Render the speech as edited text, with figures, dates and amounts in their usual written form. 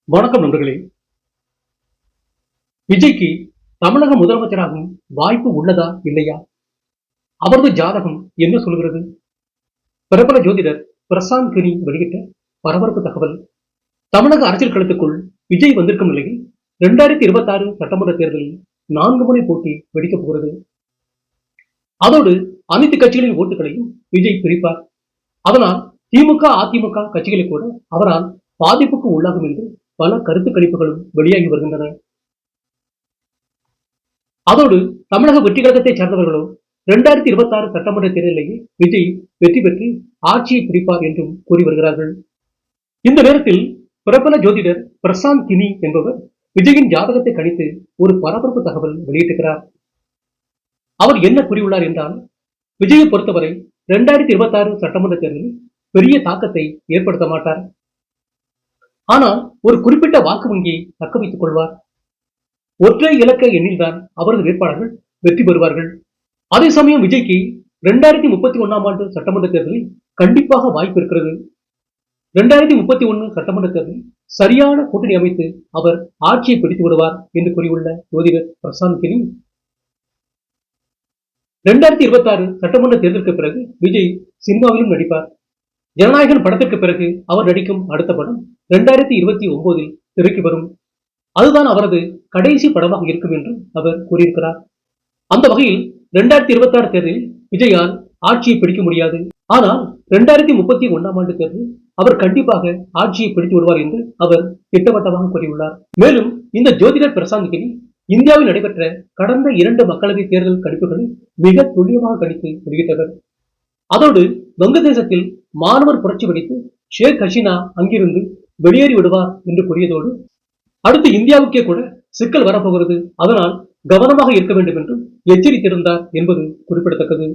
வணக்கம் நண்பர்களே. விஜய்க்கு தமிழக முதலமைச்சராகும் வாய்ப்பு உள்ளதா இல்லையா? அவரது ஜாதகம் என்ன சொல்கிறது? பிரபல ஜோதிடர் பிரசாந்த் கினி வெளியிட்ட பரபரப்பு தகவல். தமிழக அரசியல் களத்துக்குள் விஜய் வந்திருக்கும் நிலையில் 2026 சட்டமன்ற தேர்தலில் 4 முனை போட்டி வெடிக்கப் போகிறது. அதோடு அனைத்து கட்சிகளின் ஓட்டுகளையும் விஜய் பிரிப்பார். அதனால் திமுக, அதிமுக கட்சிகளை கூட அவரால் பாதிப்புக்கு உள்ளாகும் என்று பல கருத்து கணிப்புகளும் வெளியாகி வருகின்றன. அதோடு தமிழக வெற்றி கழகத்தை சேர்ந்தவர்களோ 2026 சட்டமன்ற தேர்தலிலேயே விஜய் வெற்றி பெற்று ஆட்சியை பிடிப்பார் என்றும் கூறி வருகிறார்கள். இந்த நேரத்தில் பிரபல ஜோதிடர் பிரசாந்த் கினி என்பவர் விஜயின் ஜாதகத்தை கணித்து ஒரு பரபரப்பு தகவல் வெளியிட்டிருக்கிறார். அவர் என்ன கூறியுள்ளார் என்றால், விஜயை பொறுத்தவரை 2026 சட்டமன்ற தேர்தலில் பெரிய தாக்கத்தை ஏற்படுத்த மாட்டார். ஆனால் ஒரு குறிப்பிட்ட வாக்கு வங்கியை தக்க வைத்துக் கொள்வார். ஒற்றை இலக்க எண்ணில்தான் அவரது வேட்பாளர்கள் வெற்றி பெறுவார்கள். அதே சமயம் விஜய்க்கு 2031 ஆண்டு சட்டமன்ற தேர்தலில் கண்டிப்பாக வாய்ப்பு இருக்கிறது. 2031 சட்டமன்ற தேர்தலில் சரியான கூட்டணி அமைத்து அவர் ஆட்சியை பிடித்து விடுவார் என்று கூறியுள்ள ஜோதிடர் பிரசாந்த் கினி, 2026 சட்டமன்ற தேர்தலுக்கு பிறகு விஜய் சினிமாவிலும் நடிப்பார். ஜனநாயகன் படத்திற்கு பிறகு அவர் நடிக்கும் அடுத்த படம் 2029 திரைக்கு வரும். அதுதான் அவரது கடைசி படமாக இருக்கும் என்றும் அவர் கூறியிருக்கிறார். அந்த வகையில் 2026 தேர்தலில் விஜயால் ஆட்சியை பிடிக்க முடியாது. ஆனால் 2031 ஆண்டு தேர்தலில் அவர் கண்டிப்பாக ஆட்சியை பிடித்து வருவார் என்று அவர் திட்டவட்டமாக கூறியுள்ளார். மேலும் இந்த ஜோதிடர் பிரசாந்த் கினி இந்தியாவில் நடைபெற்ற கடந்த 2 மக்களவை தேர்தல் கணிப்புகளை மிக துல்லியமாக கணித்து வெளியிட்டவர். அதோடு வங்கதேசத்தில் மாணவர் புரட்சி வெடித்து ஷேக் ஹசீனா அங்கிருந்து வெளியேறி விடுவார் என்று கூறியதோடு, அடுத்து இந்தியாவுக்கே கூட சிக்கல் வரப்போகிறது, அதனால் கவனமாக இருக்க வேண்டும் என்றும் எச்சரித்திருந்தார் என்பது குறிப்பிடத்தக்கது.